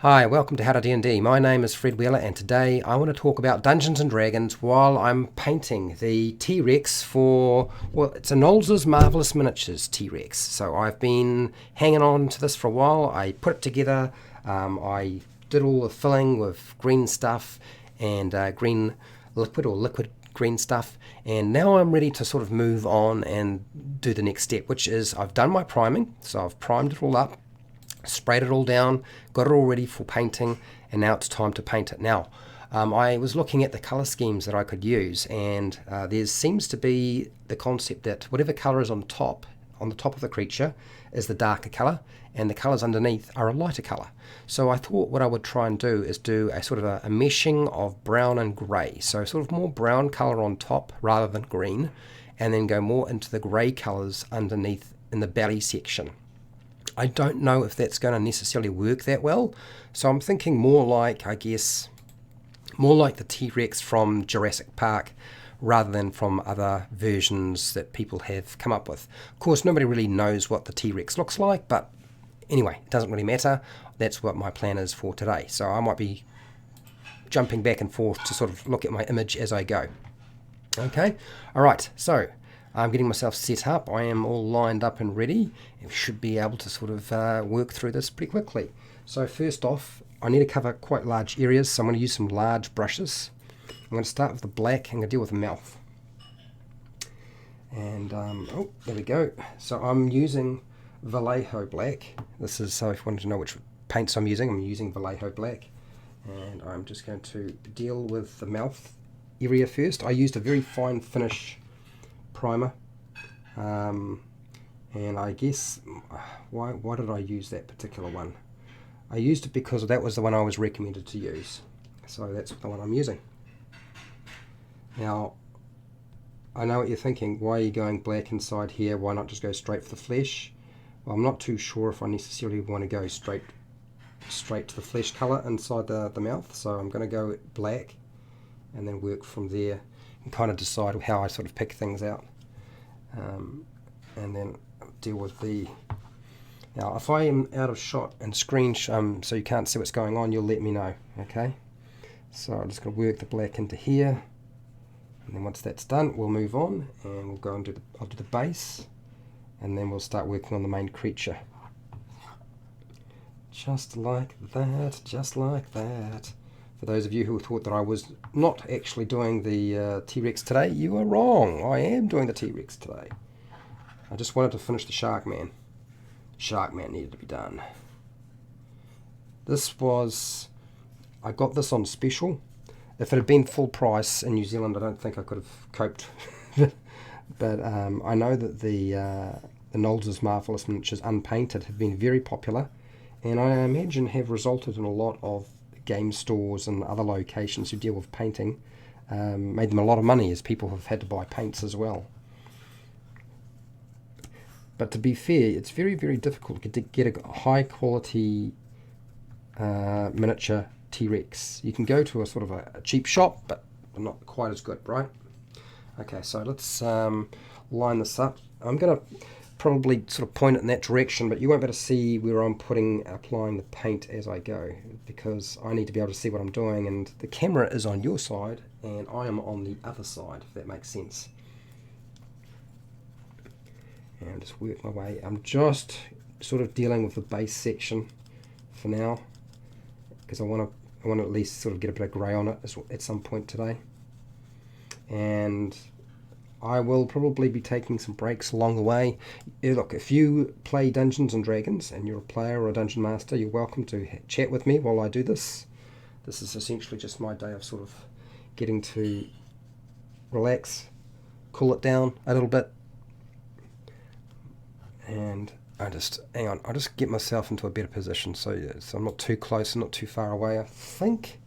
Hi, welcome to HowtoDandD. My name is Fred Wheeler and today I want to talk about Dungeons & Dragons while I'm painting the T-Rex for, well, it's a Nolzur's Marvelous Miniatures T-Rex. So I've been hanging on to this for a while. I put it together, I did all the filling with green stuff and green liquid or liquid green stuff, and now I'm ready to sort of move on and do the next step, which is I've done my priming. So I've primed it all up, sprayed it all down, got it all ready for painting, and now it's time to paint it. Now, I was looking at the colour schemes that I could use, and there seems to be the concept that whatever colour is on the top of the creature is the darker colour, and the colours underneath are a lighter colour. So I thought what I would try and do is do a sort of a meshing of brown and grey, so sort of more brown colour on top rather than green, and then go more into the grey colours underneath in the belly section. I don't know if that's going to necessarily work that well, so I'm thinking more like, I guess, more like the T-Rex from Jurassic Park rather than from other versions that people have come up with. Of course, nobody really knows what the T-Rex looks like, but anyway, it doesn't really matter. That's what my plan is for today. So I might be jumping back and forth to sort of look at my image as I go. Okay, all right, so I'm getting myself set up. I am all lined up and ready. I should be able to sort of work through this pretty quickly. So first off, I need to cover quite large areas, so I'm going to use some large brushes. I'm going to start with the black. I'm going to deal with the mouth. And, oh, there we go. So I'm using Vallejo black. This is, so if you wanted to know which paints I'm using Vallejo black. And I'm just going to deal with the mouth area first. I used a very fine finish primer, and I guess why did I use that particular one? I used it because that was the one I was recommended to use, so that's the one I'm using. Now I know what you're thinking, why are you going black inside here, why not just go straight for the flesh? Well, I'm not too sure if I necessarily want to go straight to the flesh color inside the mouth, so I'm going to go black and then work from there and kind of decide how I sort of pick things out, and then deal with the. Now if I am out of shot and screen so you can't see what's going on, you'll let me know. Okay, so I'm just going to work the black into here, and then once that's done we'll move on and we'll go and I'll do the base, and then we'll start working on the main creature. Just like that, just like that. For those of you who thought that I was not actually doing the T-Rex today, you are wrong. I am doing the T-Rex today. I just wanted to finish the Shark Man. Shark Man needed to be done. I got this on special. If it had been full price in New Zealand, I don't think I could have coped. But I know that the Nolzur's Marvelous Miniatures Unpainted have been very popular, and I imagine have resulted in a lot of game stores and other locations who deal with painting, made them a lot of money as people have had to buy paints as well. But to be fair, it's very, very difficult to get a high quality miniature T-Rex. You can go to a sort of a cheap shop, but not quite as good, right? Okay, so let's line this up. I'm going to probably sort of point it in that direction, but you won't be able to see where I'm applying the paint as I go, because I need to be able to see what I'm doing, and the camera is on your side and I am on the other side, if that makes sense. And just work my way. I'm just sort of dealing with the base section for now, because I want to at least sort of get a bit of grey on it at some point today. And I will probably be taking some breaks along the way. Look, if you play Dungeons & Dragons and you're a player or a Dungeon Master, you're welcome to chat with me while I do this. This is essentially just my day of sort of getting to relax, cool it down a little bit, and I'll just get myself into a better position so I'm not too close and not too far away. I think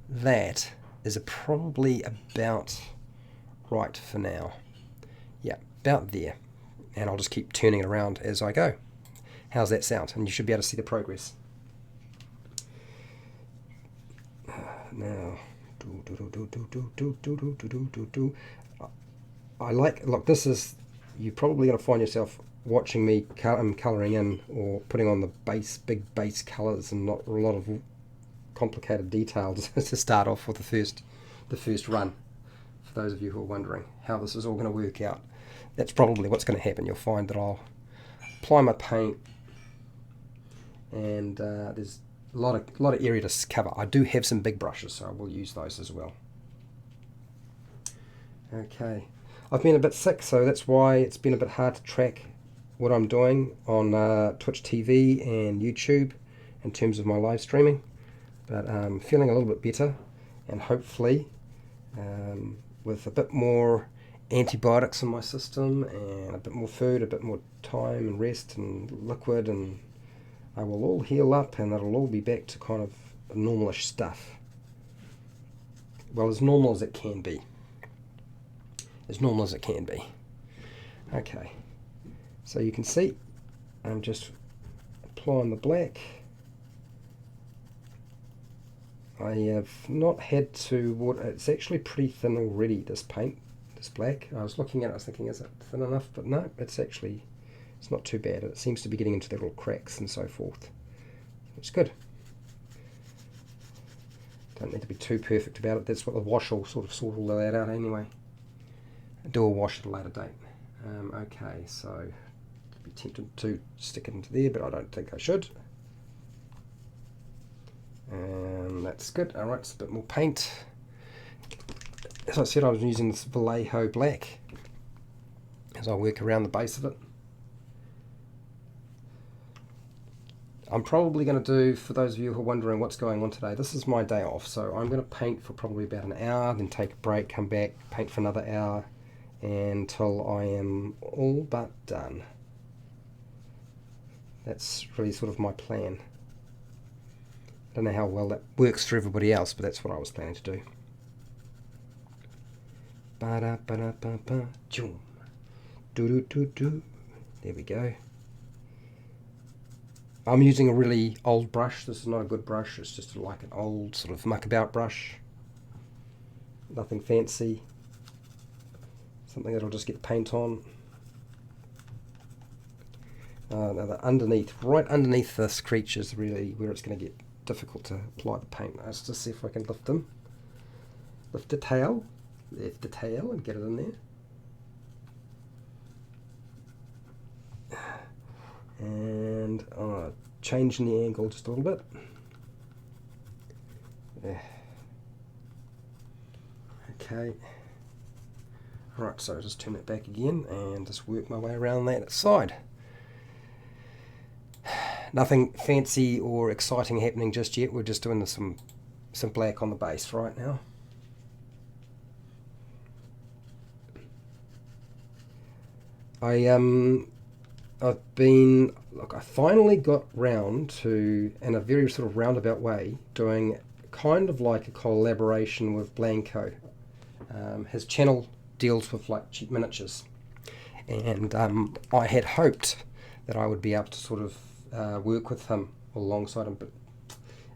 that is probably about right for now. Yeah, about there. And I'll just keep turning it around as I go. How's that sound? And you should be able to see the progress. Now, look, this is, you're probably going to find yourself watching me colouring in or putting on the big base colours and not a lot of complicated details to start off with the first run. For those of you who are wondering how this is all going to work out, that's probably what's going to happen. You'll find that I'll apply my paint, and there's a lot of area to cover. I do have some big brushes, so I will use those as well. Okay, I've been a bit sick, so that's why it's been a bit hard to track what I'm doing on Twitch TV and YouTube in terms of my live streaming, but I'm feeling a little bit better, and hopefully with a bit more antibiotics in my system and a bit more food, a bit more time and rest and liquid, and I will all heal up and it'll all be back to kind of normalish stuff. Well, as normal as it can be. As normal as it can be. Okay, so you can see I'm just applying the black. I have not had to water. It's actually pretty thin already, this paint, this black. I was looking at it, I was thinking, is it thin enough? But no, it's not too bad. It seems to be getting into the little cracks and so forth. It's good. Don't need to be too perfect about it. That's what the wash will sort all that out anyway. I'll do a wash at a later date. Okay, so I'd be tempted to stick it into there, but I don't think I should. And that's good. Alright, it's a bit more paint. As I said, I was using this Vallejo black as I work around the base of it. I'm probably going to do, for those of you who are wondering what's going on today, this is my day off, so I'm going to paint for probably about an hour, then take a break, come back, paint for another hour, until I am all but done. That's really sort of my plan. I don't know how well that works for everybody else, but that's what I was planning to do. Ba-da-ba-da-ba-ba, choom. Do-do-do-do. There we go. I'm using a really old brush. This is not a good brush. It's just like an old sort of muckabout brush. Nothing fancy. Something that'll just get paint on. Now right underneath this creature is really where it's going to get difficult to apply the paint. Let's just see if I can lift them. Lift the tail. Lift the tail and get it in there. And changing the angle just a little bit. Yeah. Okay. Right, so just turn it back again and just work my way around that side. Nothing fancy or exciting happening just yet. We're just doing some black on the base right now. I finally got round to, in a very sort of roundabout way, doing kind of like a collaboration with Blanco. His channel deals with like cheap miniatures, and I had hoped that I would be able to sort of work with him alongside him, but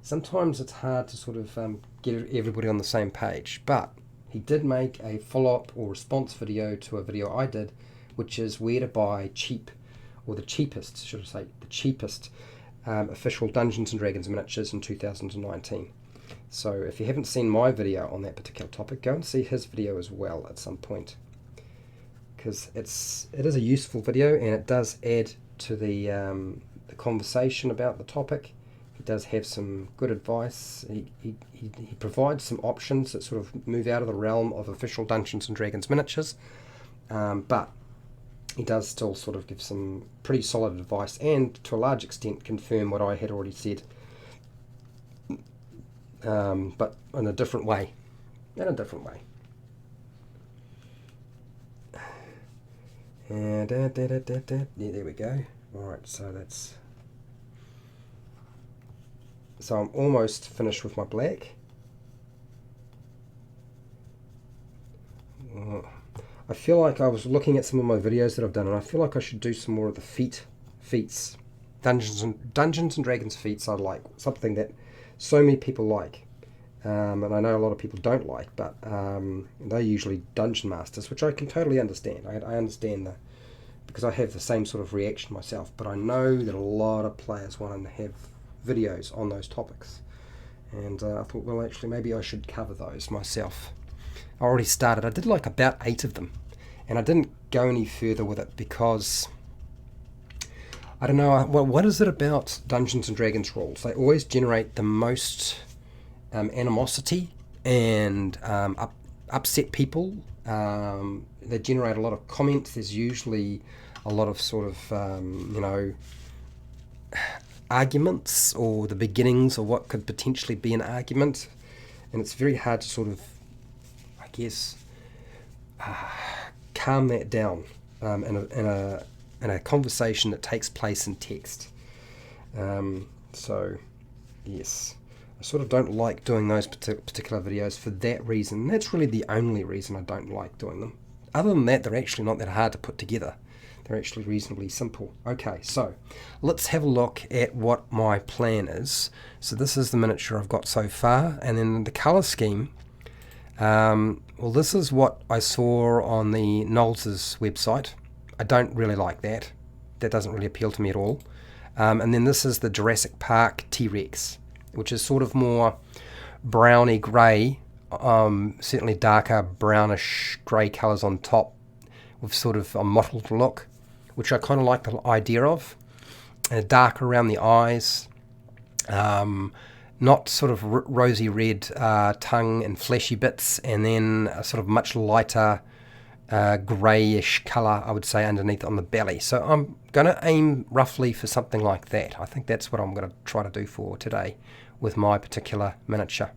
sometimes it's hard to sort of get everybody on the same page. But he did make a follow-up or response video to a video I did, which is where to buy cheap, or the cheapest, should I say, the cheapest official Dungeons & Dragons miniatures in 2019. So if you haven't seen my video on that particular topic, go and see his video as well at some point, because it is a useful video and it does add to the conversation about the topic. He does have some good advice. He provides some options that sort of move out of the realm of official Dungeons & Dragons miniatures, but he does still sort of give some pretty solid advice and to a large extent confirm what I had already said, but in a different way. And yeah, there we go. Alright, so I'm almost finished with my black. I feel like I was looking at some of my videos that I've done, and I feel like I should do some more of the feats. Dungeons and Dragons feats are like something that so many people like. And I know a lot of people don't like, but they're usually dungeon masters, which I can totally understand. I understand because I have the same sort of reaction myself, but I know that a lot of players want to have videos on those topics, and I thought, well, actually maybe I should cover those myself. I already started. I did like about 8 of them, and I didn't go any further with it because I don't know, what is it about Dungeons and Dragons rules? They always generate the most animosity and upset people. They generate a lot of comments. There's usually a lot of sort of, arguments, or the beginnings of what could potentially be an argument. And it's very hard to sort of, I guess, calm that down in a conversation that takes place in text. So, yes, I sort of don't like doing those particular videos for that reason. That's really the only reason I don't like doing them. Other than that, they're actually not that hard to put together. They're actually reasonably simple. Okay, so let's have a look at what my plan is. So this is the miniature I've got so far, and then the color scheme. Well, this is what I saw on the Nolzur's website. I don't really like that. That doesn't really appeal to me at all. And then this is the Jurassic Park T-Rex, which is sort of more browny grey, certainly darker brownish grey colours on top, with sort of a mottled look, which I kind of like the idea of. And dark around the eyes, not sort of rosy red tongue and fleshy bits, and then a sort of much lighter greyish colour, I would say, underneath on the belly. So I'm going to aim roughly for something like that. I think that's what I'm going to try to do for today with my particular miniature.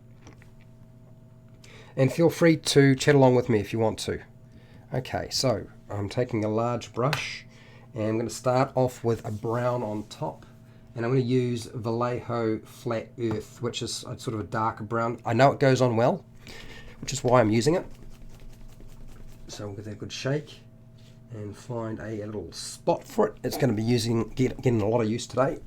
And feel free to chat along with me if you want to. Okay, so I'm taking a large brush, and I'm going to start off with a brown on top, and I'm going to use Vallejo Flat Earth, which is sort of a darker brown. I know it goes on well, which is why I'm using it. So we'll give that a good shake and find a little spot for it. It's going to be getting a lot of use today.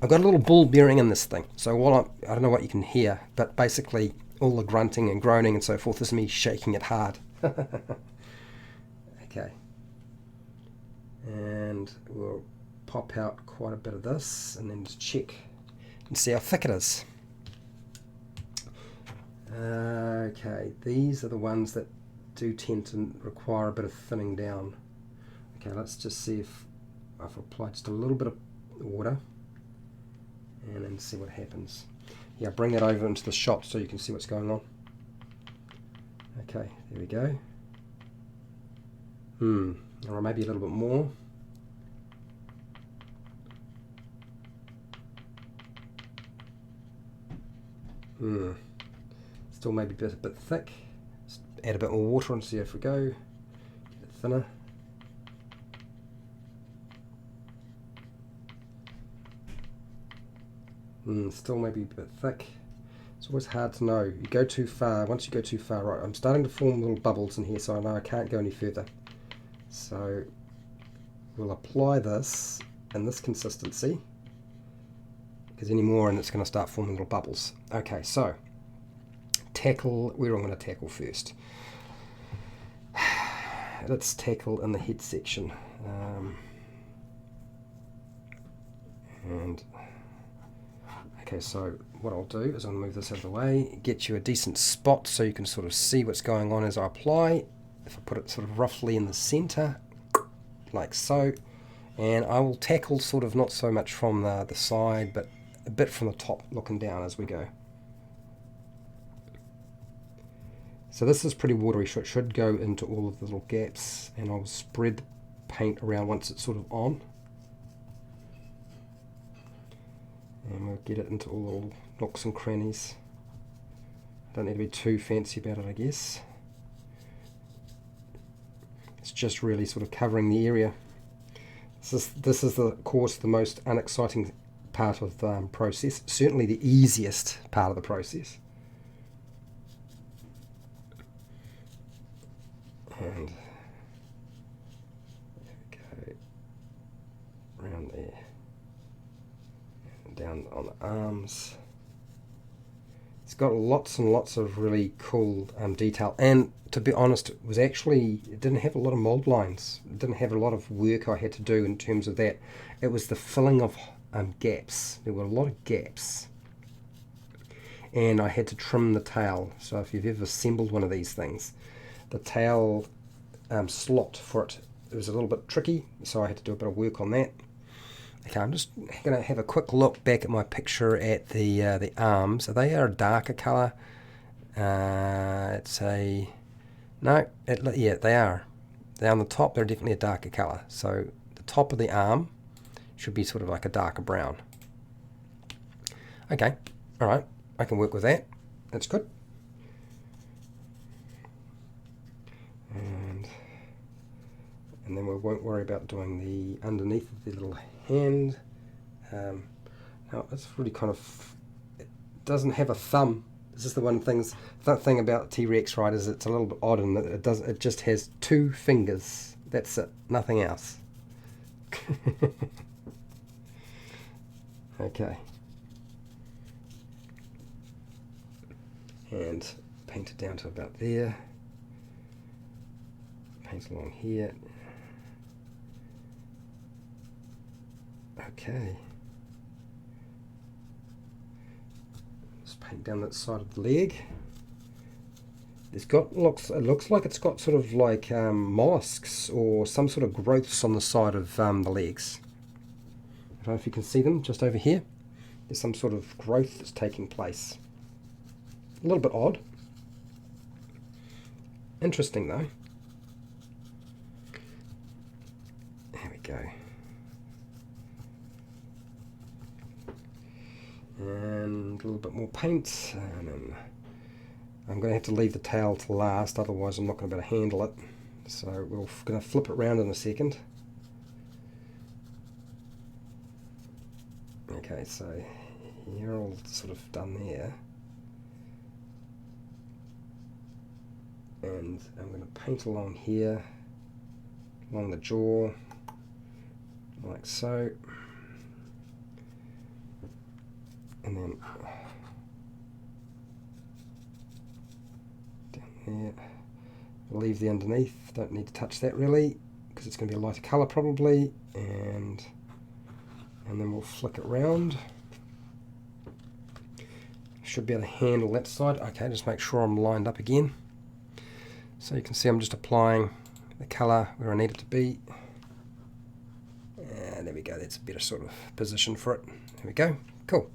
I've got a little ball bearing in this thing, so while I don't know what you can hear, but basically all the grunting and groaning and so forth is me shaking it hard. Okay, and we'll pop out quite a bit of this and then just check and see how thick it is. Okay, these are the ones that do tend to require a bit of thinning down. Okay, let's just see if I've applied just a little bit of water and then see what happens. Yeah, bring that over into the shot so you can see what's going on. Okay, there we go. Or maybe a little bit more. Still maybe a bit thick. Just add a bit more water and see if we go. Get it thinner. Still maybe a bit thick. It's always hard to know. You go too far. Once you go too far, right, I'm starting to form little bubbles in here, so I know I can't go any further. So we'll apply this in this consistency, because any more and it's going to start forming little bubbles. Okay, so tackle, where I'm going to tackle first. Let's tackle in the head section. Okay, so what I'll do is I'll move this out of the way, get you a decent spot so you can sort of see what's going on as I apply. If I put it sort of roughly in the center, like so, and I will tackle sort of not so much from the side, but a bit from the top looking down as we go. So this is pretty watery, so it should go into all of the little gaps, and I'll spread the paint around once it's sort of on. And we'll get it into all the little nooks and crannies. Don't need to be too fancy about it, I guess. It's just really sort of covering the area. This is of course the most unexciting part of the process, certainly the easiest part of the process. And there we go, around there, and down on the arms. It's got lots and lots of really cool detail, and to be honest, it didn't have a lot of mold lines. It didn't have a lot of work I had to do in terms of that. It was the filling of gaps. There were a lot of gaps, and I had to trim the tail. So if you've ever assembled one of these things, the tail slot for it was a little bit tricky, so I had to do a bit of work on that. Okay, I'm just going to have a quick look back at my picture at the arms. So they are a darker colour. Yeah, they are. They're on the top. They're definitely a darker colour. So the top of the arm should be sort of like a darker brown. Okay, all right, I can work with that. That's good. And then we won't worry about doing the underneath of the little hand. Now it's really kind of, it doesn't have a thumb. This is the thing about T-Rex, right, is it's a little bit odd, and it just has 2 fingers. That's it, nothing else. Okay. And paint it down to about there. Paint along here. Okay. Just paint down that side of the leg. It looks like it's got sort of like mollusks or some sort of growths on the side of the legs. I don't know if you can see them just over here. There's some sort of growth that's taking place. A little bit odd. Interesting though. There we go. And a little bit more paint, and then I'm going to have to leave the tail to last, otherwise I'm not going to be able to handle it. So we're going to flip it around in a second. Okay, so you're all sort of done there. And I'm going to paint along here, along the jaw, like so. And then down there, leave the underneath, don't need to touch that really, because it's going to be a lighter colour probably, and then we'll flick it round. Should be able to handle that side. Okay, just make sure I'm lined up again. So you can see I'm just applying the colour where I need it to be. And there we go, that's a better sort of position for it. There we go, cool.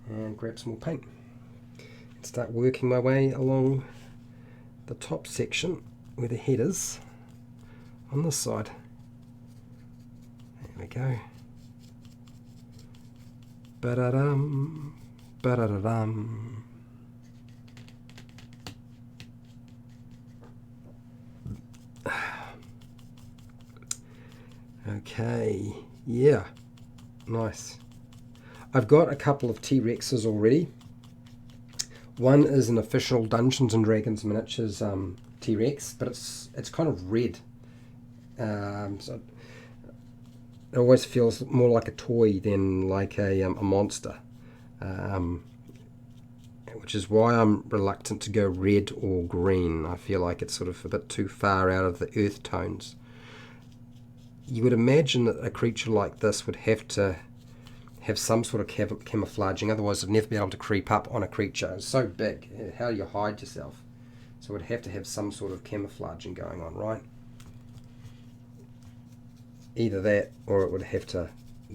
And grab some more paint and start working my way along the top section where the head is on this side. There we go. Ba-da-dum, ba-da-da-dum. Okay, yeah, nice. I've got a couple of T-Rexes already. One is an official Dungeons and Dragons miniatures T-Rex, but it's kind of red. So it always feels more like a toy than like a monster, which is why I'm reluctant to go red or green. I feel like it's sort of a bit too far out of the earth tones. You would imagine that a creature like this would have to have some sort of camouflaging, otherwise it'd never be able to creep up on a creature. It's so big, how do you hide yourself? So it would have to have some sort of camouflaging going on, right? Either that, or it would have to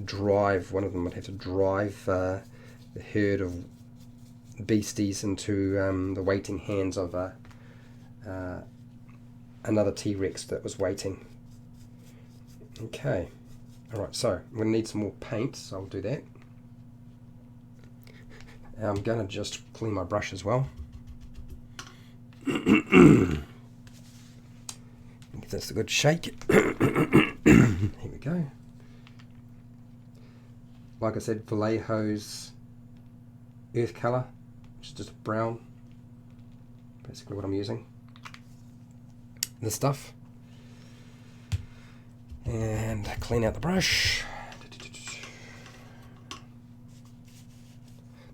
drive, one of them would have to drive the herd of beasties into the waiting hands of another T-Rex that was waiting. Okay. Alright, so I'm going to need some more paint, so I'll do that. I'm going to just clean my brush as well. Give this a good shake. Here we go. Like I said, Vallejo's earth colour, which is just brown. Basically what I'm using. This stuff. And clean out the brush.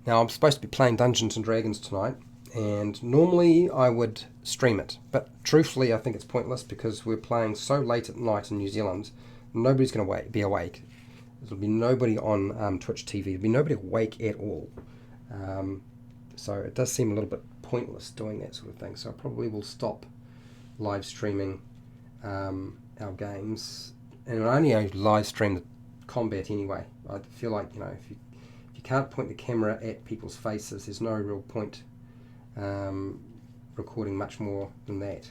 Now I'm supposed to be playing Dungeons and Dragons tonight, and normally I would stream it, but truthfully I think it's pointless because we're playing so late at night in New Zealand. Nobody's going to be awake. There'll be nobody on Twitch TV. There'll be nobody awake at all. So it does seem a little bit pointless doing that sort of thing. So I probably will stop live streaming our games, and I only live stream the combat anyway. I feel like, you know, if you can't point the camera at people's faces, there's no real point recording much more than that.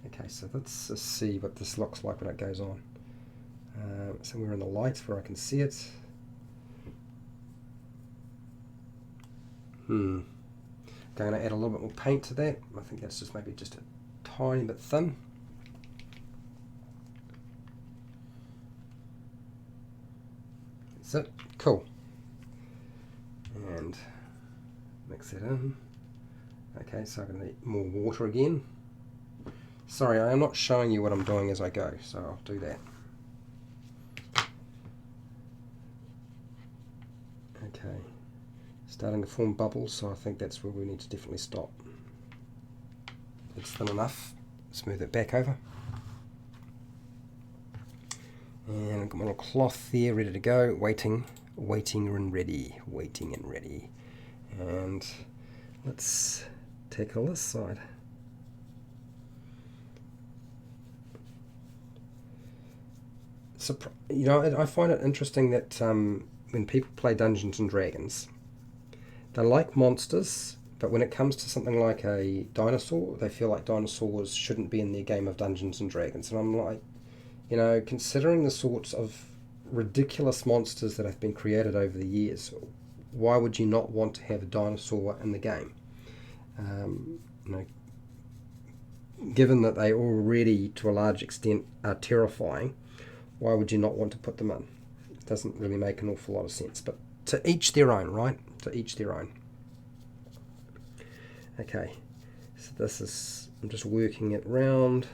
Okay, so let's just see what this looks like when it goes on. Somewhere in the lights where I can see it. Going to add a little bit more paint to that. I think that's just maybe just a tiny bit thin. That's it. Cool. And mix it in. Okay, so I'm going to need more water again. Sorry, I am not showing you what I'm doing as I go, so I'll do that. Okay, starting to form bubbles, so I think that's where we need to definitely stop. It's thin enough. Smooth it back over. And I've got my little cloth there ready to go, waiting and ready. And let's tackle this side. So, you know, I find it interesting that when people play Dungeons and Dragons, they like monsters, but when it comes to something like a dinosaur, they feel like dinosaurs shouldn't be in their game of Dungeons and Dragons. And I'm like, you know, considering the sorts of ridiculous monsters that have been created over the years, why would you not want to have a dinosaur in the game? You know, given that they already, to a large extent, are terrifying, why would you not want to put them in? It doesn't really make an awful lot of sense, but to each their own, right? To each their own. Okay, so this is, I'm just working it round,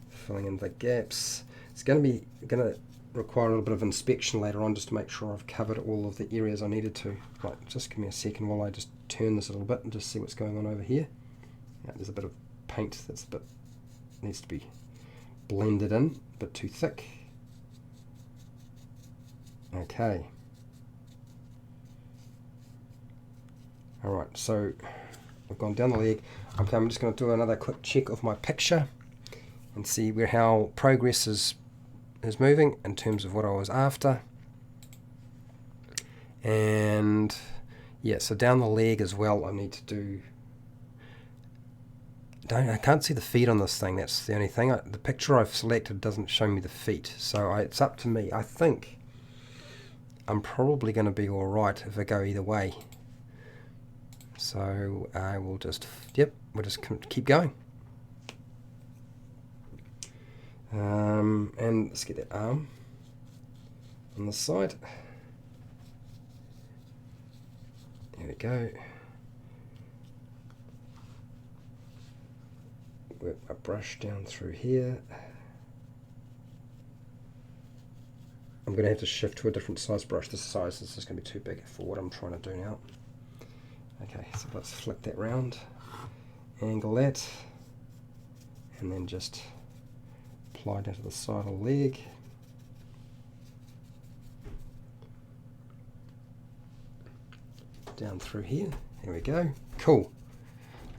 filling in the gaps. It's going to require a little bit of inspection later on just to make sure I've covered all of the areas I needed to. Right, just give me a second while I just turn this a little bit and just see what's going on over here. Yeah, there's a bit of paint that's a bit, needs to be blended in, a bit too thick. Okay. Alright, so I've gone down the leg. Okay, I'm just going to do another quick check of my picture and see how progress is moving in terms of what I was after. And yeah, so down the leg as well, I need to do... I can't see the feet on this thing, that's the only thing. The picture I've selected doesn't show me the feet, so it's up to me. I think I'm probably going to be alright if I go either way. So I will just, we'll just keep going. And let's get that arm on the side. There we go. Work my brush down through here. I'm going to have to shift to a different size brush. This size is just going to be too big for what I'm trying to do now. Okay, so let's flick that round, angle that, and then just apply that to the side of the leg. Down through here. There we go. Cool.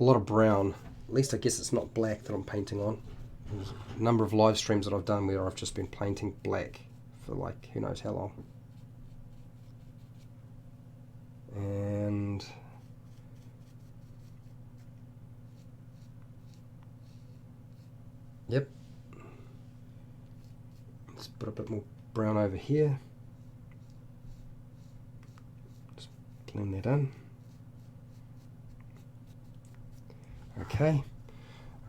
A lot of brown. At least I guess it's not black that I'm painting on. There's a number of live streams that I've done where I've just been painting black for like who knows how long. And yep. Let's put a bit more brown over here. Just blend that in. Okay.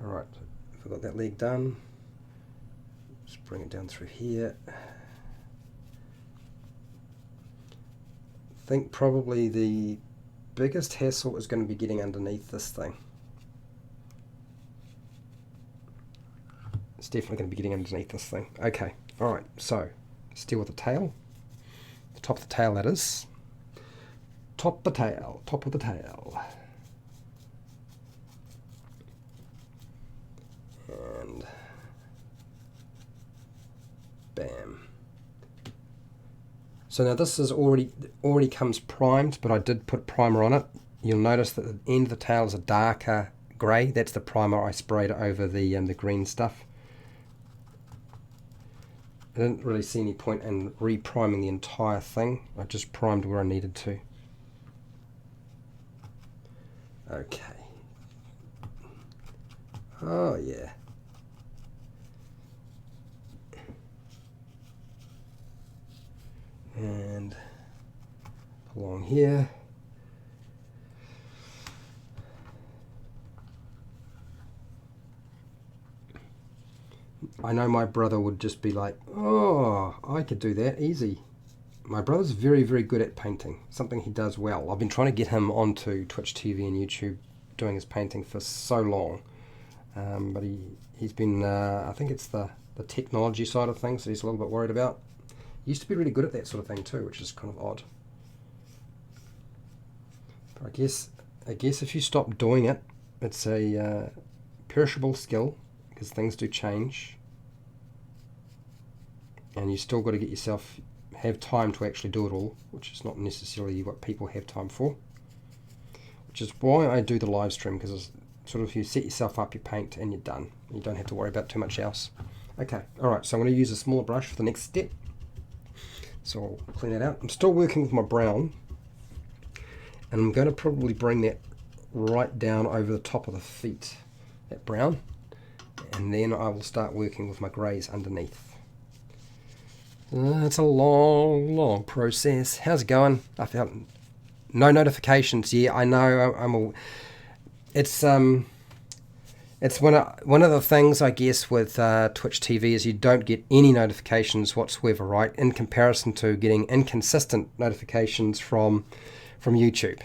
Alright, I've got that leg done. Just bring it down through here. I think probably the biggest hassle is going to be getting underneath this thing. It's definitely going to be getting underneath this thing. Okay, alright, so let's deal with the tail. The top of the tail, that is. top the tail, top of the tail. And bam. So now this is already comes primed, but I did put primer on it. You'll notice that the end of the tail is a darker grey. That's the primer I sprayed over the green stuff. I didn't really see any point in re-priming the entire thing. I just primed where I needed to. Okay. Oh yeah. And along here. I know my brother would just be like, oh, I could do that easy. My brother's very, very good at painting, something he does well. I've been trying to get him onto Twitch TV and YouTube doing his painting for so long. But he's been, I think it's the technology side of things that he's a little bit worried about. He used to be really good at that sort of thing too, which is kind of odd. But I guess if you stop doing it, it's a perishable skill, because things do change. And you still got to have time to actually do it all, which is not necessarily what people have time for. Which is why I do the live stream, because it's sort of, you set yourself up, you paint, and you're done. You don't have to worry about too much else. Okay, alright, so I'm going to use a smaller brush for the next step. So I'll clean that out. I'm still working with my brown, and I'm going to probably bring that right down over the top of the feet, that brown, and then I will start working with my greys underneath. It's a long process. How's it going? I felt no notifications. Yeah, I know. It's one of the things, I guess, with Twitch TV is you don't get any notifications whatsoever, right? In comparison to getting inconsistent notifications from YouTube.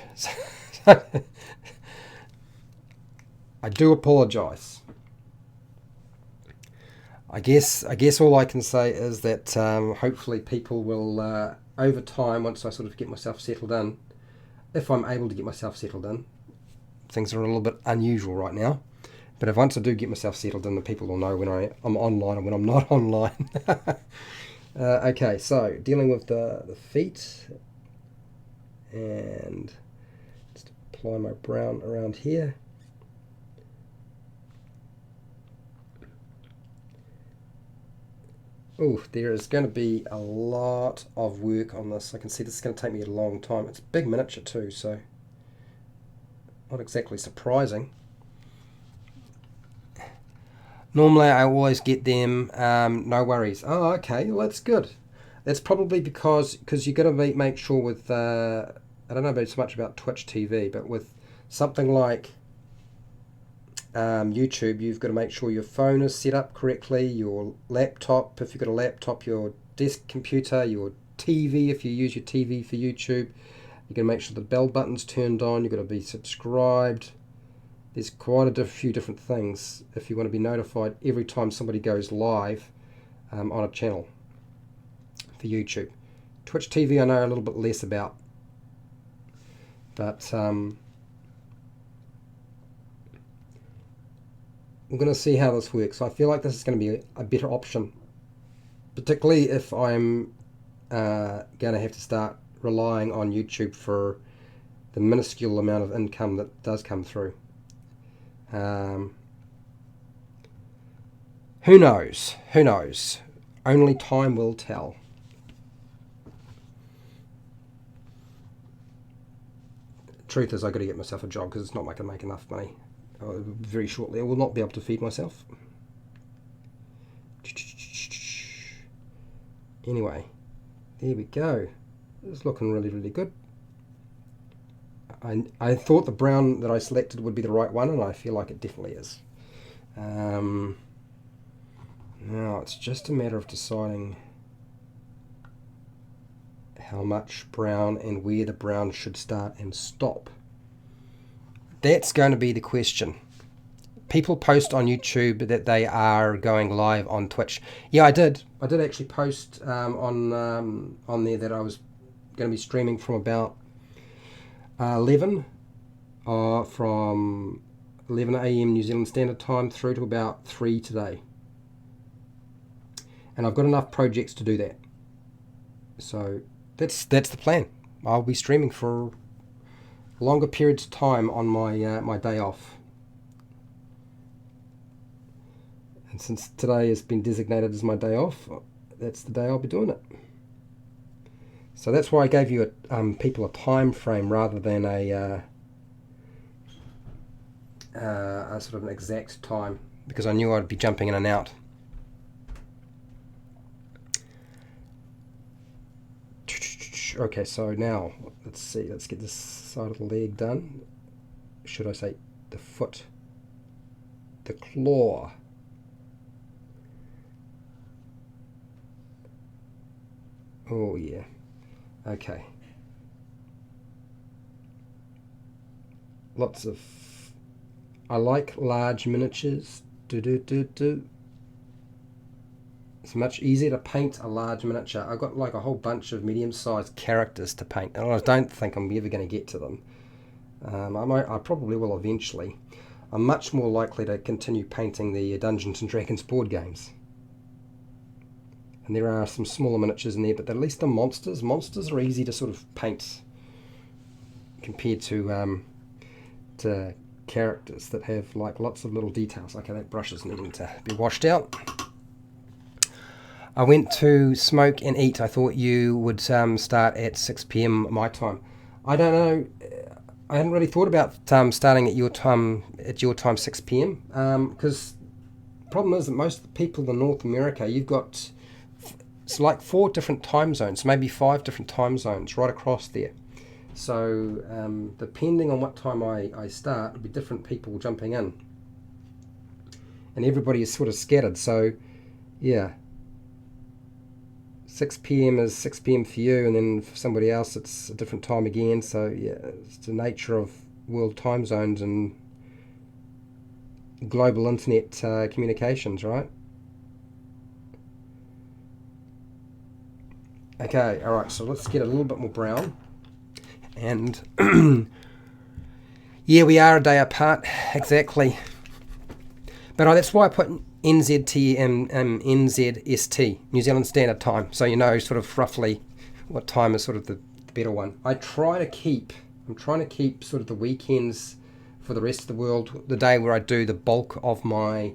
I do apologise. I guess all I can say is that hopefully people will, over time, once I sort of get myself settled in, if I'm able to get myself settled in, things are a little bit unusual right now, but if once I do get myself settled in, the people will know when I'm online and when I'm not online. Okay, so dealing with the feet, and just apply my brown around here. Oh, there is going to be a lot of work on this. I can see this is going to take me a long time. It's a big miniature too, so not exactly surprising. Normally I always get them, no worries. Oh, okay, well that's good. That's probably because you've got to make sure with, I don't know so much about Twitch TV, but with something like YouTube, you've got to make sure your phone is set up correctly, your laptop, if you've got a laptop, your desk computer, your TV, if you use your TV for YouTube, you've got to make sure the bell button's turned on, you've got to be subscribed. There's quite a few different things if you want to be notified every time somebody goes live on a channel for YouTube. Twitch TV I know a little bit less about, but I'm going to see how this works. I feel like this is going to be a better option, particularly if I'm going to have to start relying on YouTube for the minuscule amount of income that does come through. Who knows? Who knows? Only time will tell. Truth is, I've got to get myself a job because it's not going to make enough money. Very shortly I will not be able to feed myself. Anyway, there we go. It's looking really good. I thought the brown that I selected would be the right one, and I feel like it definitely is. Now it's just a matter of deciding how much brown and where the brown should start and stop. That's going to be the question. People post on YouTube that they are going live on Twitch. Yeah, I did actually post on there that I was going to be streaming from about 11 from 11 a.m. New Zealand Standard Time through to about 3 today. And I've got enough projects to do that. So that's the plan. I'll be streaming for longer periods of time on my my day off. And since today has been designated as my day off, that's the day I'll be doing it. So that's why I gave you people a time frame rather than a sort of an exact time, because I knew I'd be jumping in and out. Okay, so now let's see. Let's get this side of the leg done. Should I say the foot? The claw. Oh yeah. Okay. Lots of. I like large miniatures. It's much easier to paint a large miniature. I've got like a whole bunch of medium-sized characters to paint, and I don't think I'm ever going to get to them. I probably will eventually. I'm much more likely to continue painting the Dungeons and Dragons board games. And there are some smaller miniatures in there, but at least the monsters are easy to sort of paint compared to characters that have like lots of little details. Okay, that brush is needing to be washed out. I went to smoke and eat. I thought you would start at 6 p.m. my time. I don't know. I hadn't really thought about starting at your time 6 p.m. Because the problem is that most of the people in North America, you've got it's like 4 different time zones, maybe 5 different time zones right across there. So depending on what time I start, there'll be different people jumping in, and everybody is sort of scattered. So yeah. 6 p.m. is 6 p.m. for you, and then for somebody else it's a different time again. So yeah, it's the nature of world time zones and global internet communications, right? Okay, alright, so let's get a little bit more brown. And yeah, we are a day apart, exactly. But that's why I put NZT and NZST, New Zealand Standard Time, so you know sort of roughly what time is sort of the better one. I'm trying to keep sort of the weekends for the rest of the world, the day where I do the bulk of my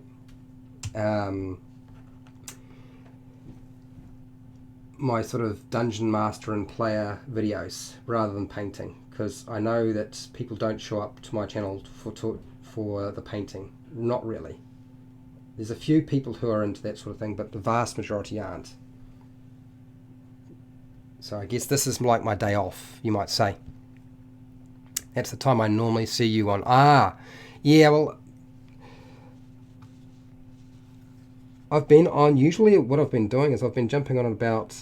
my sort of dungeon master and player videos rather than painting, because I know that people don't show up to my channel for the painting. Not really. There's a few people who are into that sort of thing, but the vast majority aren't. So I guess this is like my day off, you might say. That's the time I normally see you on. Yeah, well, I've been on, usually what I've been doing is I've been jumping on at about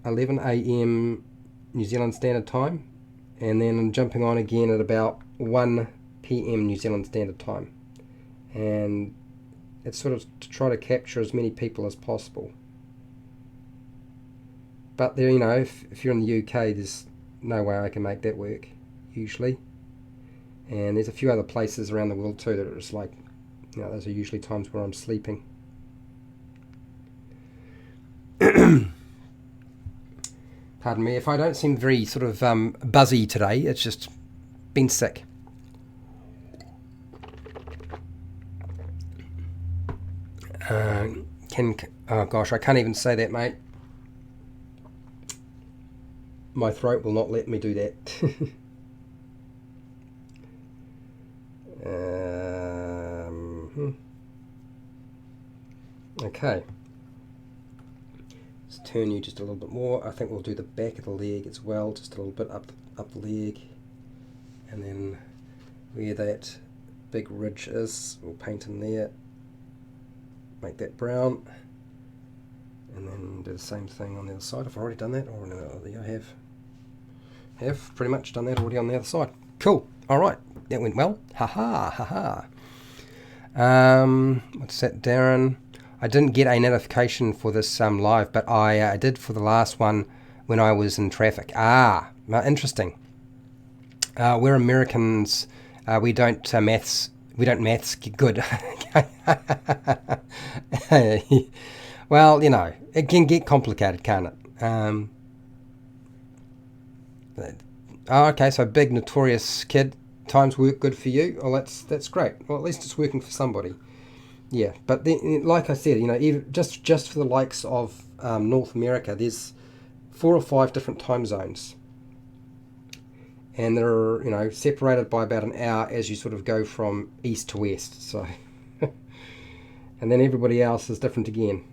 11 a.m. New Zealand Standard Time, and then I'm jumping on again at about 1 p.m. New Zealand Standard Time. And it's sort of to try to capture as many people as possible. But there, you know, if you're in the UK, there's no way I can make that work, usually. And there's a few other places around the world too that are just like, you know, those are usually times where I'm sleeping. Pardon me if I don't seem very sort of buzzy today. It's just been sick. Oh gosh, I can't even say that, mate. My throat will not let me do that. Okay. Let's turn you just a little bit more. I think we'll do the back of the leg as well, just a little bit up the leg, and then where that big ridge is, we'll paint in there. Make that brown, and then do the same thing on the other side. I've already done that, or no, I have pretty much done that already on the other side. Cool. All right, that went well. Ha. What's that, Darren? I didn't get a notification for this live, but I did for the last one when I was in traffic. Interesting. We're Americans. We don't maths. We don't maths good. Well, you know, it can get complicated, can't it? Okay, so big notorious kid. Times work good for you. Oh, that's great. Well, at least it's working for somebody. Yeah, but then, like I said, you know, even just for the likes of North America, there's 4 or 5 different time zones, and they're, you know, separated by about an hour as you sort of go from east to west. So, and then everybody else is different again.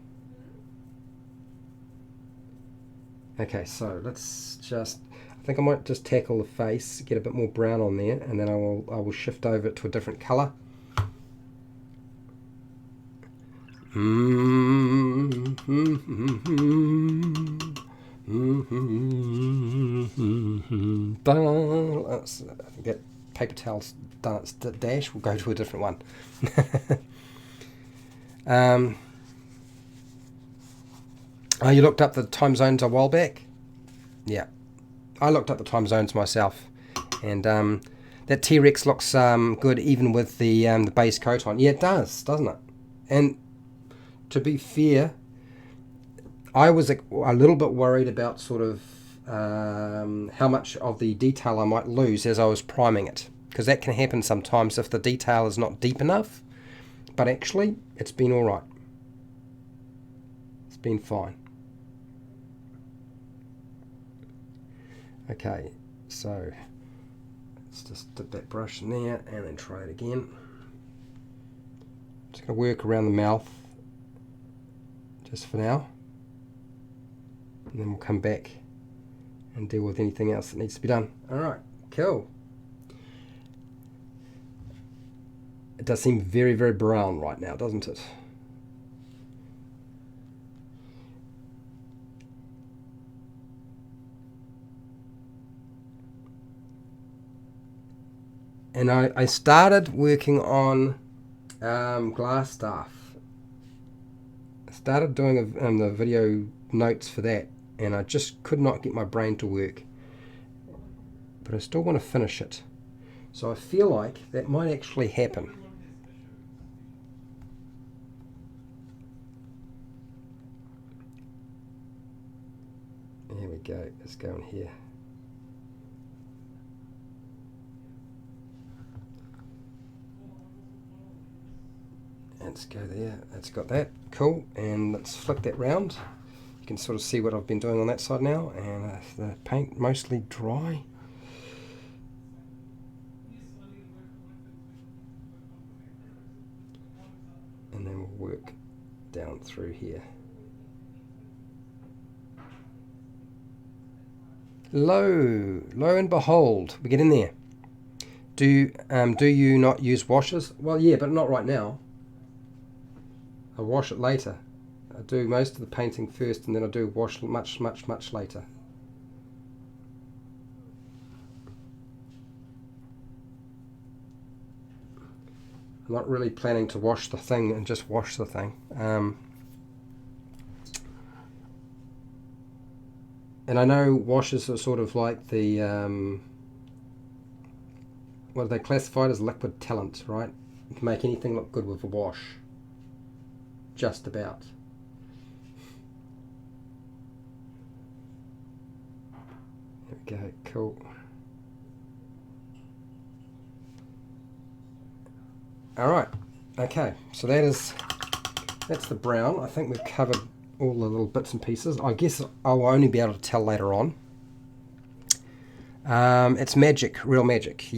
Okay, so let's just. I think I might just tackle the face, get a bit more brown on there, and then I will shift over to a different colour. Let's, I think that paper towel's done its dash. We'll go to a different one. Oh, you looked up the time zones a while back? Yeah. I looked up the time zones myself, and that T-Rex looks good even with the base coat on. Yeah, it does, doesn't it? And to be fair, I was a little bit worried about sort of how much of the detail I might lose as I was priming it, because that can happen sometimes if the detail is not deep enough. But actually, it's been all right. It's been fine. Okay, so let's just dip that brush in there and then try it again. Just going to work around the mouth just for now, and then we'll come back and deal with anything else that needs to be done. Alright, cool. It does seem very, very brown right now, doesn't it? And I started working on glass staff. I started doing the video notes for that, and I just could not get my brain to work. But I still want to finish it. So I feel like that might actually happen. Here we go. Let's go in here. Let's go there. That's got that. Cool. And let's flip that round. You can sort of see what I've been doing on that side now. And the paint mostly dry. And then we'll work down through here. Lo and behold, we get in there. Do you not use washers? Well, yeah, but not right now. I wash it later. I do most of the painting first, and then I do wash much later. I'm not really planning to wash the thing and just wash the thing. And I know washes are sort of like the, what are they classified as? Liquid talent, right? You can make anything look good with a wash. Just about. There we go, cool. Alright, okay, so that's the brown. I think we've covered all the little bits and pieces. I guess I'll only be able to tell later on. It's magic, real magic.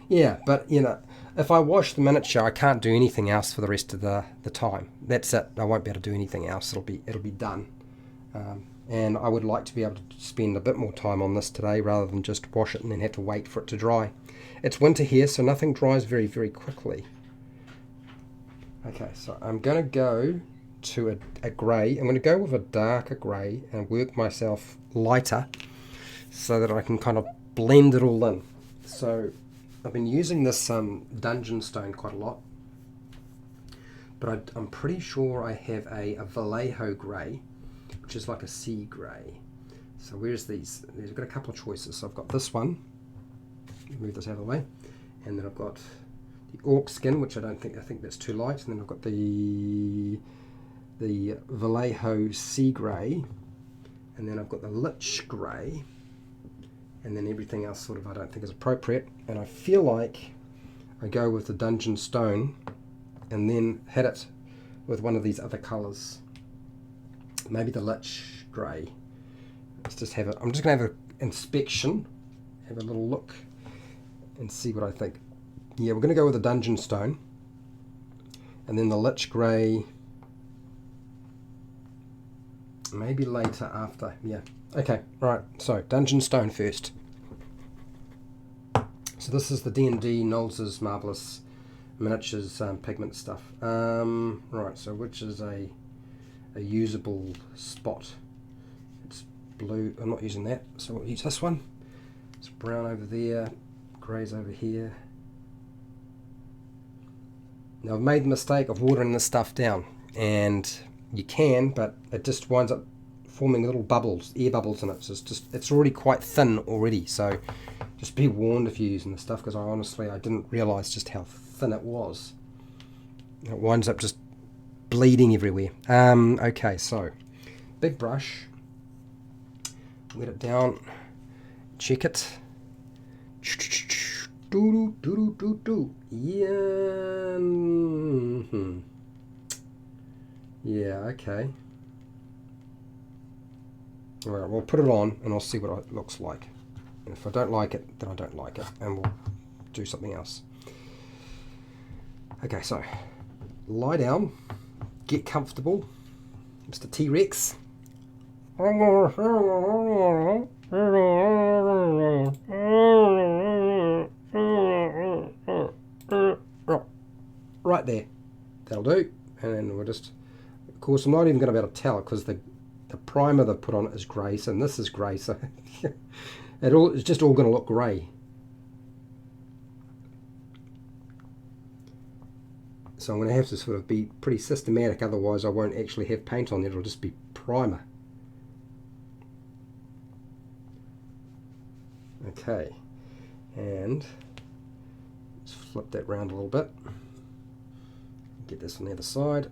Yeah, but you know, if I wash the miniature, I can't do anything else for the rest of the time. That's it. I won't be able to do anything else. It'll be done. And I would like to be able to spend a bit more time on this today rather than just wash it and then have to wait for it to dry. It's winter here, so nothing dries very, very quickly. Okay, so I'm going to go to a grey. I'm going to go with a darker grey and work myself lighter so that I can kind of blend it all in. So I've been using this dungeon stone quite a lot, but I'm pretty sure I have a Vallejo grey, which is like a sea grey. So where's these? I've got a couple of choices. So I've got this one, move this out of the way. And then I've got the orc skin, which I think that's too light. And then I've got the Vallejo sea grey, and then I've got the lich grey, and then everything else sort of I don't think is appropriate. And I feel like I go with the dungeon stone and then hit it with one of these other colours, maybe the lich grey. Let's just have it. I'm just going to have an inspection, have a little look and see what I think. Yeah, we're going to go with the dungeon stone and then the lich grey maybe later after. Yeah, okay, right, so dungeon stone first. So this is the D&D Nolzur's Marvellous Miniatures pigment stuff. Right, so which is a usable spot? It's blue. I'm not using that, so we'll use this one. It's brown over there, grey's over here. Now I've made the mistake of watering this stuff down, and you can, but it just winds up forming little bubbles, air bubbles in it. So it's already quite thin already. So just be warned if you're using this stuff, because I didn't realise just how thin it was. It winds up just bleeding everywhere. Okay, so big brush, let it down, check it. Yeah. Yeah, okay. Alright, we'll put it on and I'll see what it looks like. And if I don't like it, then I don't like it, and we'll do something else. Okay, so lie down, get comfortable, Mr. T-Rex. Right there, that'll do. And then we'll just, of course, I'm not even going to be able to tell because the primer they've put on it is grey, and this is grey, so it's just all going to look grey. So I'm going to have to sort of be pretty systematic, otherwise I won't actually have paint on it, it'll just be primer. Okay, and let's flip that round a little bit. Get this on the other side.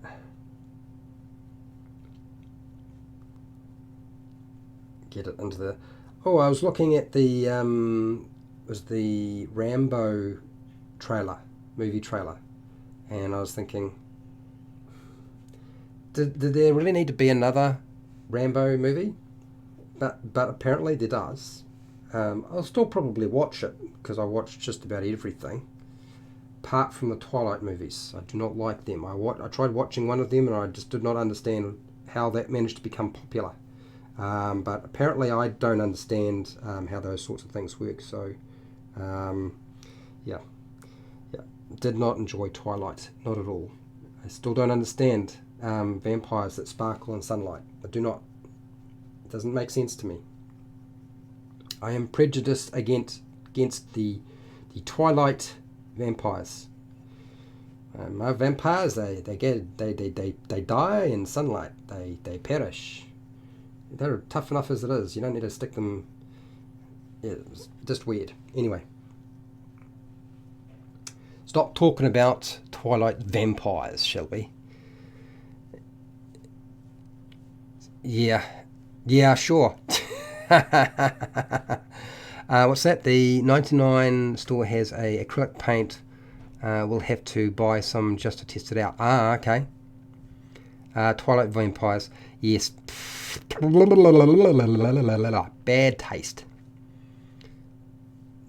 Get it into the... Oh, I was looking at the was the Rambo trailer, movie trailer, and I was thinking, did there really need to be another Rambo movie? But apparently there does. I'll still probably watch it because I watch just about everything, apart from the Twilight movies. I do not like them. I tried watching one of them and I just did not understand how that managed to become popular. But apparently I don't understand how those sorts of things work. So, yeah, did not enjoy Twilight, not at all. I still don't understand vampires that sparkle in sunlight. I do not. It doesn't make sense to me. I am prejudiced against the Twilight vampires. My vampires, they die in sunlight. They perish. They're tough enough as it is. You don't need to stick them. Yeah, it's just weird. Anyway, stop talking about Twilight vampires, shall we? Yeah, sure. What's that? The 99 store has a acrylic paint. We'll have to buy some just to test it out. Okay. Twilight vampires. Yes. Bad taste.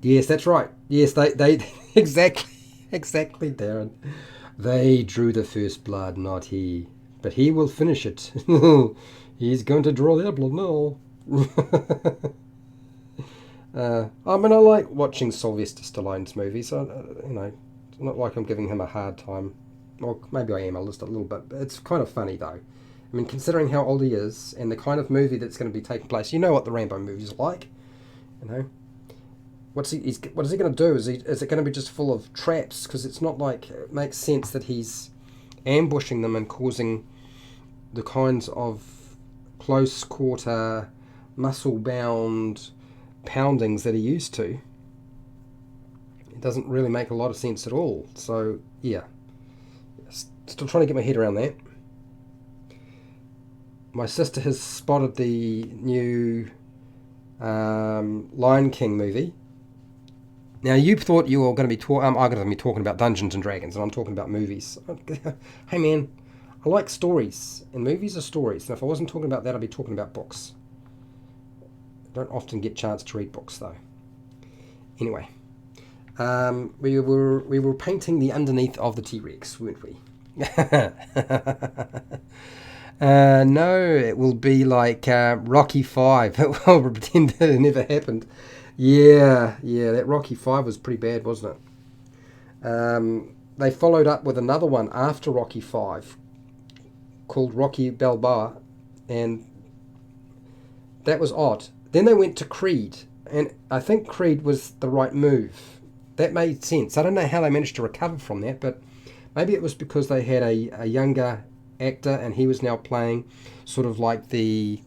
Yes, that's right. Yes, they exactly, Darren. They drew the first blood, not he. But he will finish it. He's going to draw their blood now. I mean, I like watching Sylvester Stallone's movies. It's not like I'm giving him a hard time. Well, maybe I am just a little bit, but it's kind of funny though. I mean, considering how old he is and the kind of movie that's going to be taking place, you know what the Rambo movies are like, you know. What is he going to do? Is it going to be just full of traps? Because it's not like it makes sense that he's ambushing them and causing the kinds of close quarter, muscle bound poundings that he used to. It doesn't really make a lot of sense at all. So yeah, still trying to get my head around that. My sister has spotted the new Lion King movie. Now you thought you were going to be I'm going to be talking about Dungeons and Dragons, and I'm talking about movies. Hey man, I like stories, and movies are stories. And if I wasn't talking about that, I'd be talking about books. I don't often get a chance to read books though. Anyway, we were painting the underneath of the T-Rex, weren't we? No, it will be like Rocky 5. I'll pretend that it never happened. Yeah, that Rocky 5 was pretty bad, wasn't it? They followed up with another one after Rocky 5 called Rocky Balboa, and that was odd. Then they went to Creed, and I think Creed was the right move. That made sense. I don't know how they managed to recover from that, but maybe it was because they had a younger actor, and he was now playing sort of like the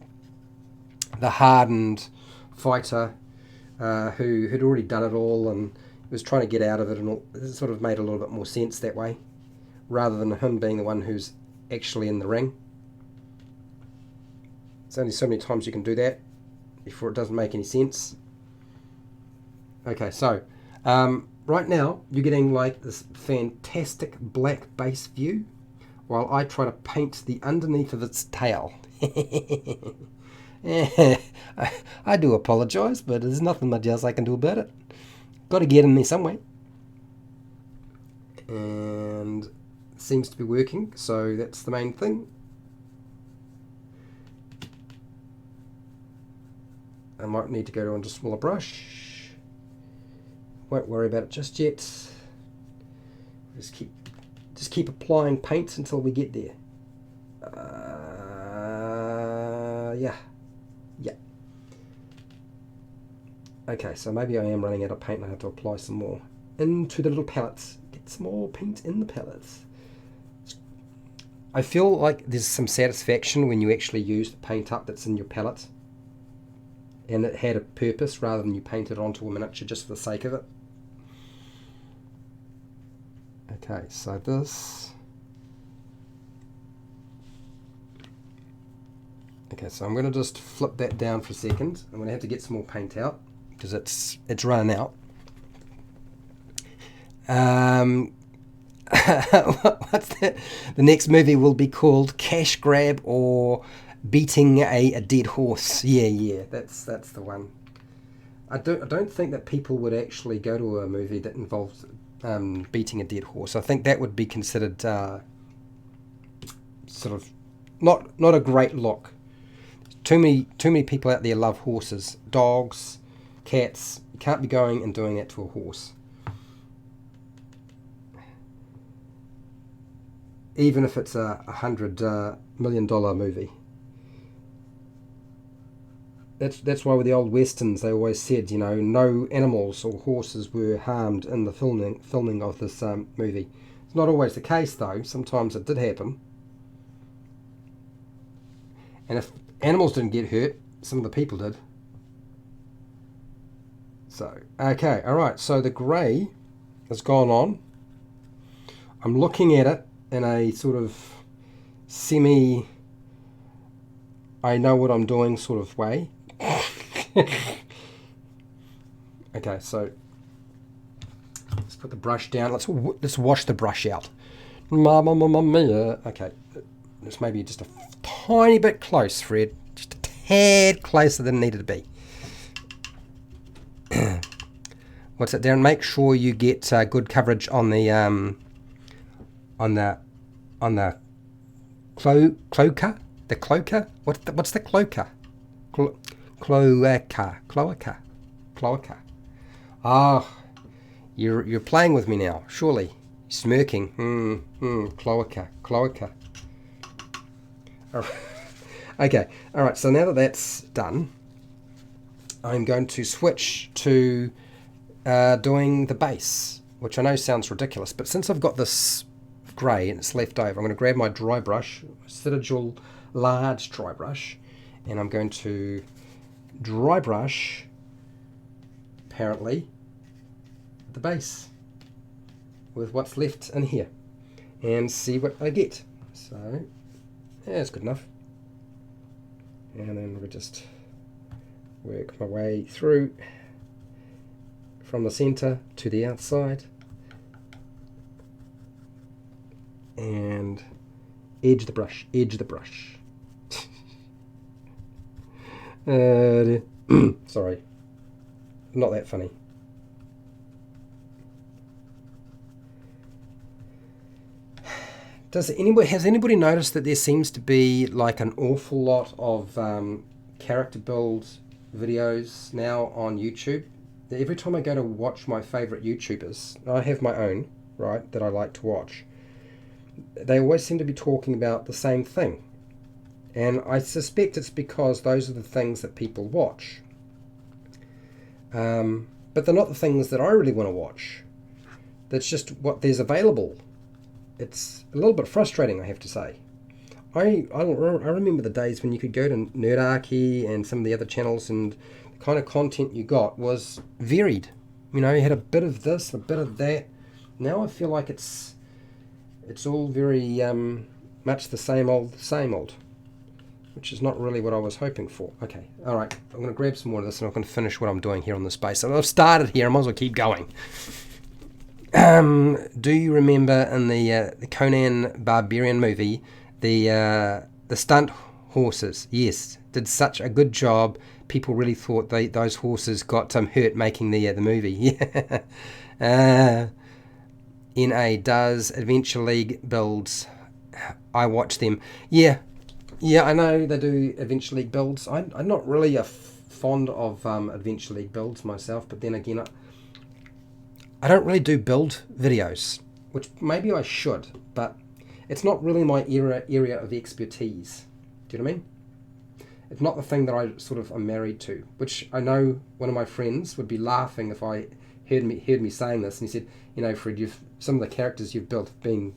hardened fighter who had already done it all and was trying to get out of it, and it sort of made a little bit more sense that way, rather than him being the one who's actually in the ring. There's only so many times you can do that before it doesn't make any sense. Okay, so right now you're getting like this fantastic black base view while I try to paint the underneath of its tail. I do apologise, but there's nothing much else I can do about it. Got to get in there some way. And it seems to be working, so that's the main thing. I might need to go onto a smaller brush. Won't worry about it just yet. Just keep applying paint until we get there. Yeah. Okay, so maybe I am running out of paint and I have to apply some more into the little pellets. Get some more paint in the pellets. I feel like there's some satisfaction when you actually use the paint up that's in your pellet, and it had a purpose rather than you paint it onto a miniature just for the sake of it. Okay, so this. Okay, so I'm going to just flip that down for a second. I'm going to have to get some more paint out because it's running out. What's that? The next movie will be called Cash Grab or Beating a Dead Horse. Yeah, that's the one. I don't think that people would actually go to a movie that involves beating a dead horse. I think that would be considered sort of not a great look. Too many people out there love horses, dogs, cats. You can't be going and doing that to a horse. Even if it's a $100 million movie. That's why with the old westerns they always said, no animals or horses were harmed in the filming of this movie. It's not always the case though. Sometimes it did happen. And if animals didn't get hurt, some of the people did. So, okay, alright, so the grey has gone on. I'm looking at it in a sort of semi I know what I'm doing sort of way. Okay, so let's put the brush down. Let's wash the brush out. Mamma mia. Okay, this may be just a tiny bit close, Fred. Just a tad closer than it needed to be. What's it, Darren? Make sure you get good coverage on the cloaca. The cloaca? What's the cloaca? Cloaca. Ah, you're playing with me now, surely. Smirking. Cloaca. Okay, alright, so now that that's done, I'm going to switch to doing the base, which I know sounds ridiculous, but since I've got this grey and it's left over, I'm going to grab my dry brush, Citadel large dry brush, and I'm going to dry brush apparently the base with what's left in here and see what I get. So yeah, it's good enough. And then we'll just work my way through from the center to the outside and edge the brush, edge the brush. Sorry, not that funny. Has anybody noticed that there seems to be like an awful lot of character build videos now on YouTube? Every time I go to watch my favorite YouTubers, I have my own, right, that I like to watch, they always seem to be talking about the same thing. And I suspect it's because those are the things that people watch. But they're not the things that I really want to watch. That's just what there's available. It's a little bit frustrating, I have to say. I remember the days when you could go to Nerdarchy and some of the other channels, and the kind of content you got was varied. You know, you had a bit of this, a bit of that. Now I feel like it's all very much the same old, which is not really what I was hoping for. Okay, all right, I'm going to grab some more of this and I'm going to finish what I'm doing here on this base. So I've started here, I might as well keep going. Do you remember in the Conan Barbarian movie, the stunt horses? Yes, did such a good job. People really thought those horses got hurt making the movie. Yeah. NA does Adventure League builds. I watch them. Yeah, I know they do Adventure League builds. I'm not really fond of Adventure League builds myself, but then again, I don't really do build videos, which maybe I should, but it's not really my area of expertise. Do you know what I mean? It's not the thing that I sort of am married to, which I know one of my friends would be laughing if I heard me saying this, and he said, you know, Fred, some of the characters you've built have been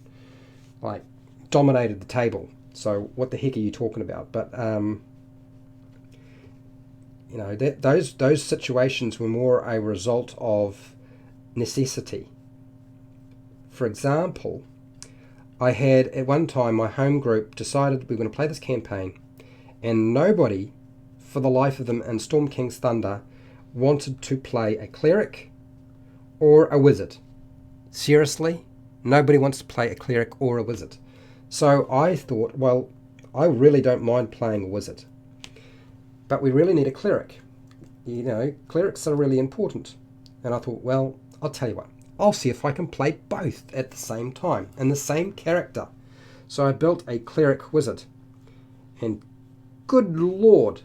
like dominated the table. So what the heck are you talking about? But you know, those situations were more a result of necessity. For example, I had at one time my home group decided we were going to play this campaign, and nobody for the life of them in Storm King's Thunder wanted to play a cleric or a wizard. Seriously, nobody wants to play a cleric or a wizard. So I thought, well, I really don't mind playing a wizard, but we really need a cleric. You know, clerics are really important. And I thought, well, I'll tell you what, I'll see if I can play both at the same time and the same character. So I built a cleric wizard, and good Lord,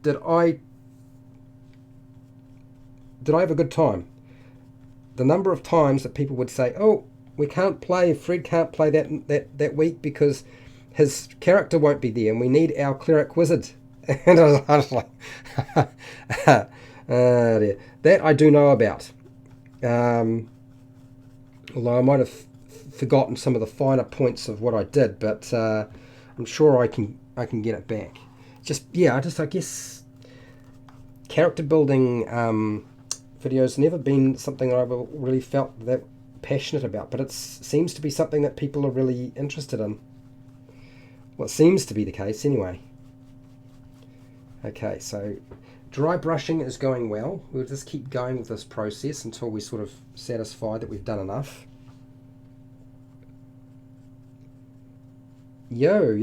did I have a good time. The number of times that people would say, oh, Fred can't play that week because his character won't be there and we need our cleric wizard. And I was like, that I do know about. Although I might have forgotten some of the finer points of what I did, but I'm sure I can get it back. I guess character building videos never been something I've really felt that passionate about, but it seems to be something that people are really interested in. Well, it seems to be the case anyway. Okay, so dry brushing is going well. We'll just keep going with this process until we're sort of satisfied that we've done enough. Yo,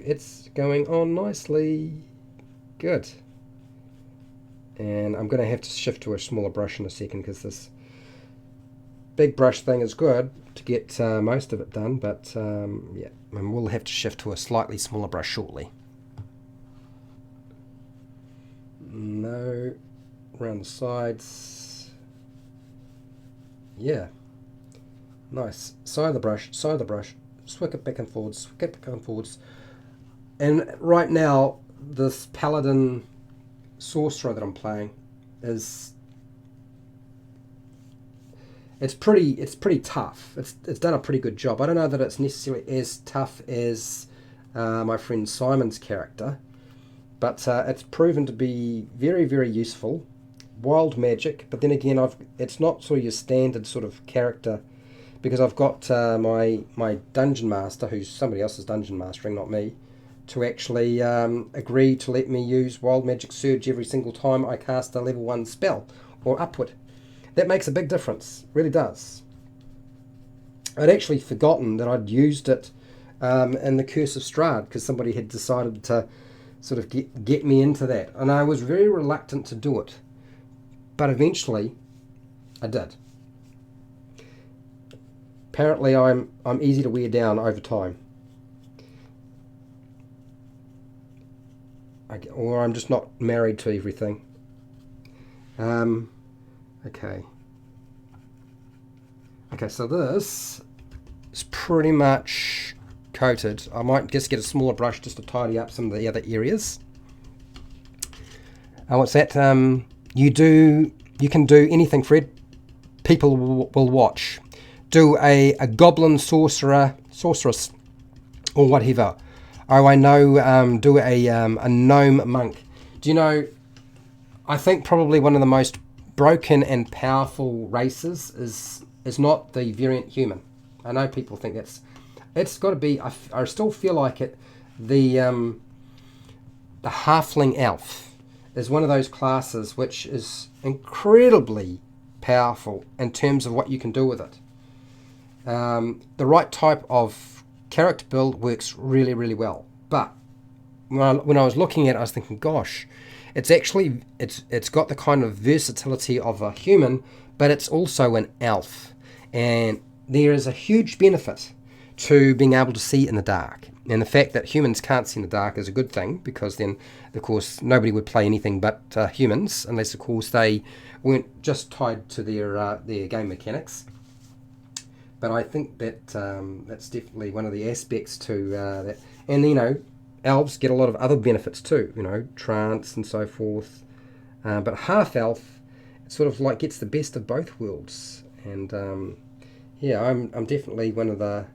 it's going on nicely. Good. And I'm going to have to shift to a smaller brush in a second because this big brush thing is good to get most of it done, but yeah, and we'll have to shift to a slightly smaller brush shortly. No, around the sides. Yeah, nice. Side of the brush, swick it back and forwards, And right now, this paladin sorcerer that I'm playing is it's pretty tough. It's done a pretty good job. I don't know that it's necessarily as tough as my friend Simon's character, but it's proven to be very, very useful. wild magic, but then again, it's not sort of your standard sort of character, because I've got my dungeon master, who's somebody else's dungeon mastering, not me, to actually agree to let me use wild magic surge every single time I cast a level 1 spell or upward. That makes a big difference, really does. I'd actually forgotten that I'd used it in the Curse of Strahd, because somebody had decided to sort of get me into that, and I was very reluctant to do it, but eventually I did. Apparently I'm easy to wear down over time, or I'm just not married to everything. Okay, so this is pretty much coated. I might just get a smaller brush just to tidy up some of the other areas. What's that? You can do anything, Fred. People will watch. Do a goblin sorceress, or whatever. Oh, I know. Do a gnome monk. Do you know? I think probably one of the most broken and powerful races is not the variant human. I know people think it's got to be. I still feel like it. The halfling elf is one of those classes which is incredibly powerful in terms of what you can do with it. The right type of character build works really, really well. But when I was looking at it, I was thinking, gosh, it's got the kind of versatility of a human, but it's also an elf, and there is a huge benefit to being able to see in the dark. And the fact that humans can't see in the dark is a good thing, because then, of course, nobody would play anything but humans, unless, of course, they weren't just tied to their game mechanics. But I think that that's definitely one of the aspects to that. And, elves get a lot of other benefits too, trance and so forth. But half-elf sort of like gets the best of both worlds. And, I'm definitely one of the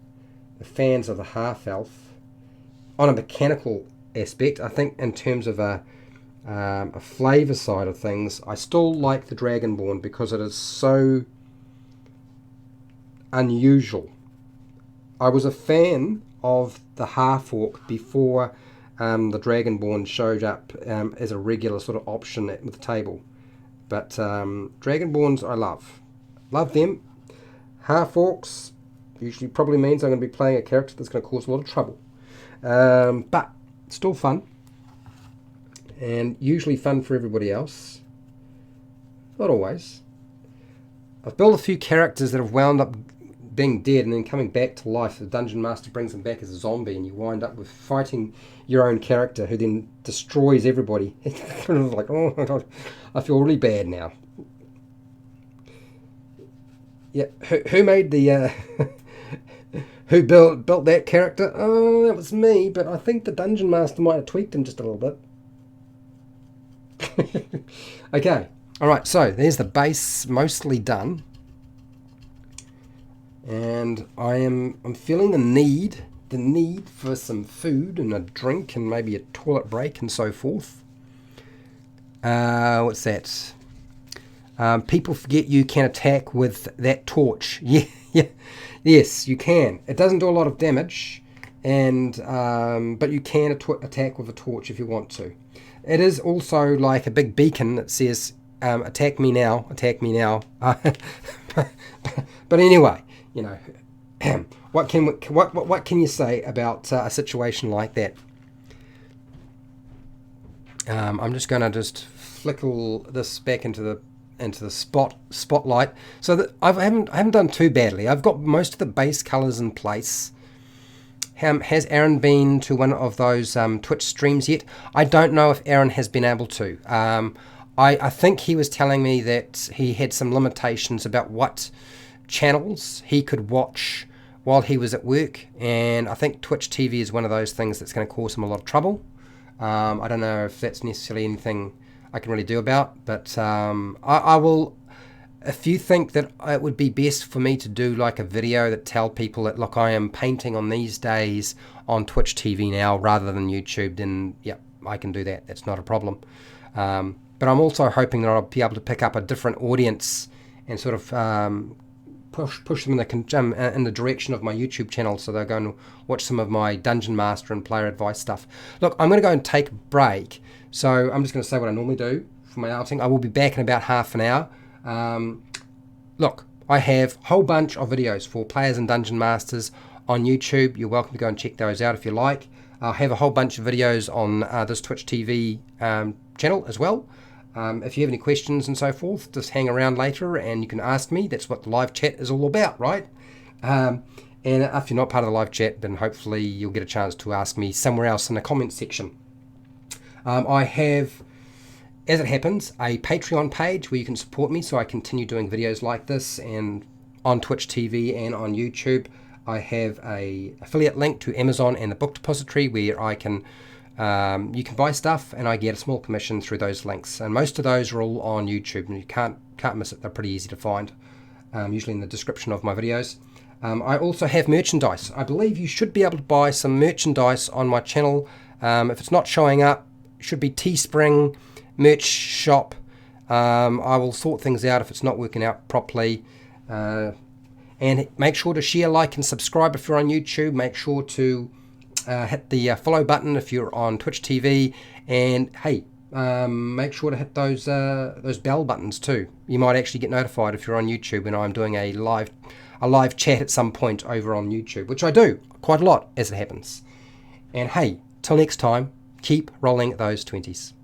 fans of the half-elf. On a mechanical aspect, I think in terms of a flavour side of things, I still like the Dragonborn, because it is so unusual. I was a fan of the half-orc before the Dragonborn showed up as a regular sort of option at the table. But Dragonborns I love them. Half-orcs usually probably means I'm going to be playing a character that's going to cause a lot of trouble. But still fun, and usually fun for everybody else. Not always. I've built a few characters that have wound up being dead and then coming back to life. The dungeon master brings them back as a zombie, and you wind up with fighting your own character, who then destroys everybody. It's kind of like, oh my god, I feel really bad now. Yeah, who made the who built that character? Oh, that was me, but I think the dungeon master might have tweaked him just a little bit. Okay, alright, so there's the base mostly done. And I'm feeling the need for some food and a drink and maybe a toilet break and so forth. What's that? People forget you can attack with that torch. Yeah. Yes, you can. It doesn't do a lot of damage, and but you can attack with a torch if you want to. It is also like a big beacon that says, attack me now, attack me now. But anyway, what can you say about a situation like that? I'm just going to flickle this back into the spotlight, so that I haven't done too badly. I've got most of the base colors in place. Has Aaron been to one of those Twitch streams yet? I don't know if Aaron has been able to. I think he was telling me that he had some limitations about what channels he could watch while he was at work, and I think Twitch TV is one of those things that's going to cause him a lot of trouble. I don't know if that's necessarily anything I can really do about, but I will. If you think that it would be best for me to do like a video that tell people that, look, I am painting on these days on Twitch TV now rather than YouTube, then yeah, I can do that. That's not a problem. But but I'm also hoping that I'll be able to pick up a different audience and sort of push them in the direction of my YouTube channel, so they'll go and watch some of my Dungeon Master and player advice stuff. Look, I'm going to go and take a break, so I'm just going to say what I normally do for my outing. I will be back in about half an hour. Look, I have a whole bunch of videos for players and Dungeon Masters on YouTube. You're welcome to go and check those out if you like. I'll have a whole bunch of videos on this Twitch TV channel as well. If you have any questions and so forth, just hang around later and you can ask me. That's what the live chat is all about, right? And if you're not part of the live chat, then hopefully you'll get a chance to ask me somewhere else in the comments section. I have, as it happens, a Patreon page where you can support me so I continue doing videos like this, and on Twitch TV and on YouTube. I have a affiliate link to Amazon and the book depository where I can you can buy stuff and I get a small commission through those links, and most of those are all on YouTube and you can't miss it. They're pretty easy to find, usually in the description of my videos. I also have merchandise. I believe you should be able to buy some merchandise on my channel. If it's not showing up, it should be Teespring merch shop. I will sort things out if it's not working out properly. And make sure to share, like, and subscribe if you're on YouTube. Make sure to hit the follow button if you're on Twitch TV, and hey, make sure to hit those bell buttons too. You might actually get notified if you're on YouTube when I'm doing a live chat at some point over on YouTube, which I do quite a lot as it happens. And hey, till next time, keep rolling those 20s.